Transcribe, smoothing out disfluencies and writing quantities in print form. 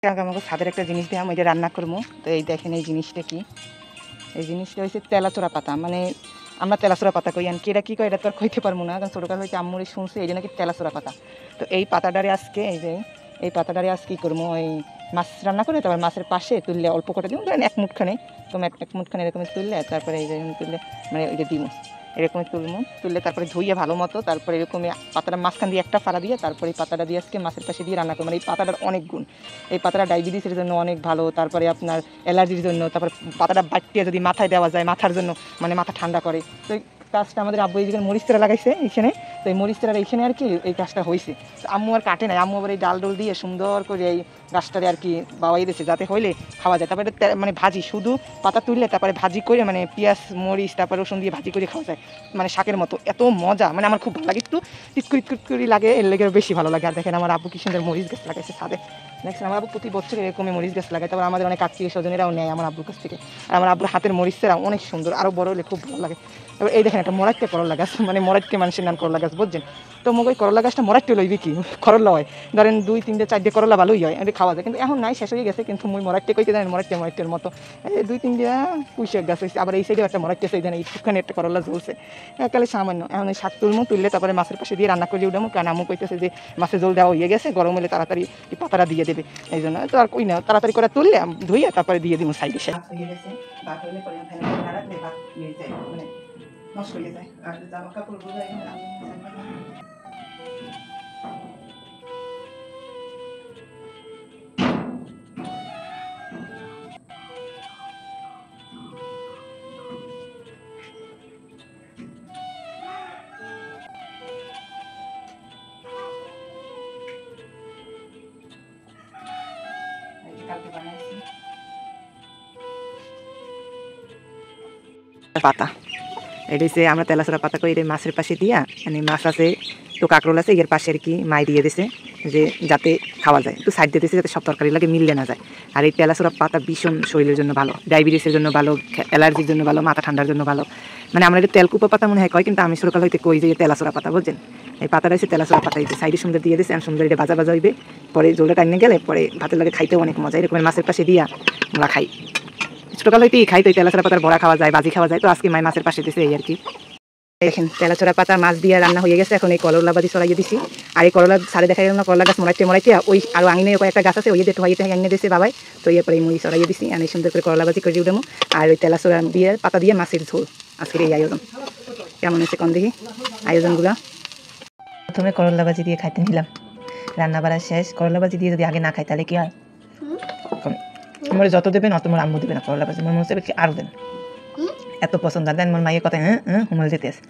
আমাকে ছাদের একটা জিনিস দিয়ে আমি এটা রান্না করবো। তো এই দেখেন এই জিনিসটা কি, এই জিনিসটা হচ্ছে তেলাচোরা পাতা। মানে আমরা তেলাচোরা পাতা কই, আনকি এটা কী কয় এটা তো আর কইতে পারবো না, কারণ ছোটোকাল হয়েছে আম্মুরে শুনছি এই নাকি তেলাচোরা পাতা। তো এই পাতাটারে আজকে এই পাতাটারে আজকে কী করবো, ওই মাছ রান্না করে তারপর মাছের পাশে তুললে অল্প করে দিব, ধরেন এক মুঠখানে, তো এক মুঠখানে এরকম তুললে তারপরে এই যে তুললে মানে ওই যে দিব এরকমই তুললে তারপরে ধুইয়ে ভালো মতো, তারপরে এরকমই পাতাটা মাঝখান দিয়ে একটা ফাড়া দিয়ে তারপরে এই পাতাটা দিয়ে আজকে মাছের পাশে দিয়ে রান্না করবো। মানে এই পাতাটার অনেক গুণ, এই পাতাটা ডায়াবেটিসের জন্য অনেক ভালো, তারপরে আপনার অ্যালার্জির জন্য, তারপরে পাতাটা বাটিয়ে যদি মাথায় দেওয়া যায় মাথার জন্য, মানে মাথা ঠান্ডা করে। তো এই কাজটা আমাদের আব্বু এইখানে মরিচটা লাগাইছে এইখানে, তো এই মরিচটার এইখানে আর কি এই কাজটা হয়েছে। তো আম্মু আর কাটে নাই, আম্মু আবার এই ডাল ডোল দিয়ে সুন্দর করে এই গাছটারে আর কি বাবাই দিয়েছে যাতে হইলে খাওয়া যায়। তারপরে মানে ভাজি শুধু পাতা তুললে তারপরে ভাজি করে মানে পেঁয়াজ মরিচ তারপরে রসুন দিয়ে ভাজি করে খাওয়া যায়, মানে শাকের মতো এত মজা। মানে আমার খুব ভালো লাগে, একটু টিটকুরি লাগে, এর লেগে বেশি ভালো লাগে। আর দেখেন আমার আব্বু কি সুন্দর মরিচ গাছ লাগাইছে ছাদে, দেখছেন আমার আব্বু প্রতি বছর এরকমই মরিচ গাছ লাগায়। তারপর আমাদের অনেক আত্মীয় স্বজনেরাও নেয় আমার আব্বুর কাছ থেকে। আর আমার আব্বুর হাতের মরিচেরা অনেক সুন্দর, আরও বড় হলে খুব ভালো লাগে। তারপর এই দেখেন একটা মরাইটকে করলা গাছ, মানে মরাইটকে মানুষের নাম করলা গাছ বুঝছেন। তো মোক ওই করলা গাছটা মরাইটে লইবে কি করলা হয়, ধরেন 2 3 4 করলা ভালোই হয়, এটা খাওয়া যায়, কিন্তু এখন নাই, শেষ হয়ে গেছে। কিন্তু মুই মরাইটে কইতে জানেন মরাইটের মতো এই 2 3 পুঁইশাক গাছ হয়েছে। আবার এই সাইডে একটা মরাইটে আছে, এই একটুখানি একটা করলা জ্বলছে একালে সামান্য। এখন এই শাক তুললে তারপরে মাছের পাশে দিয়ে রান্না করে উঠামো, কারণ আমু কইতেছে যে মাছের জল দেওয়া হয়ে গেছে, গরম হলে তাড়াতাড়ি এই পাতাটা দিয়ে দেবে। এই জন্য তো আর কই না, তাড়াতাড়ি করে তুললে ধুইয়া তারপরে দিয়ে দিব সাইডে। নষ্ট হয়ে যায় আর জামা কাপড় গুলো পাতা, এটা হচ্ছে আমরা তেলাচোরা পাতা করে মাছের পাশে দিয়া, মানে মাছ আছে তো কাঁকরোল আছে এর পাশে আর কি মাই দিয়ে দিছে যে যাতে খাওয়া যায়, একটু সাইড দিয়ে দিয়েছে যাতে সব তরকারি লাগে মিললে না যায়। আর এই তেলাচোরা পাতা ভীষণ শরীরের জন্য ভালো, ডায়াবেটিসের জন্য ভালো, অ্যালার্জির জন্য ভালো, মাথা ঠান্ডার জন্য ভালো। মানে আমরা এটা তেলকুপা পাতা মনে হয় কয়, কিন্তু আমি সরকার হইতে কই যে তেলাচোরা পাতা বুঝছেন। এই পাতাটা হচ্ছে তেলাচোরা পাতা, এই সাইডে সুন্দর দিয়ে দিয়েছে, সুন্দর এটা ভাজা হইবে, পরে জলটা টাইনে গেলে পরে ভাতের লাগে খাইতেও অনেক মজা। এরকম মাছের পাশে দিয়া আমরা খাই, ছোটকাল হইতেই খাই। তো এই তেলাচোরা পাতার বড়া খাওয়া যায়, ভাজি খাওয়া যায়, তো আজকে মাই মাছের পাশে দিয়েছে এই আর কি। দেখেন তেলাচোরা পাতা মাছ দিয়ে রান্না হয়ে গেছে। এখন এই করলা ভাজি ছড়াইয়ে দিছি। আর এই করলা সারে দেখা গেল না, করলা গাছ মরাইতে ওই আরও আঙিনে কয়েকটা গাছ আছে, ওই দিয়ে ধোয়াইতে আঙিনে দিয়েছে বাবাই। তো এরপরে এই মুড়ি ছড়াইয়ে দিছি, আমি সুন্দর করে করলা ভাজি করে উঠামো। আর ওই তেলাচোরা দিয়ে পাতা দিয়ে মাছের ঝোল আজকের এই আয়োজন। কেমন হয়েছে কম দেখি আয়োজনগুলো। প্রথমে করলা ভাজি দিয়ে খাইতে নিলাম, রান্না বাড়া শেষ। করলা ভাজি দিয়ে যদি আগে না খাই তাহলে কি হয়, আমার যত দেবেন অত মোর আম্মু দেবে না করলা ভাজি, মোর মনে হচ্ছে আরও দেন, এত পছন্দ। দেন মোর মায়ের কথা হ্যাঁ হুমল যেতে আছে।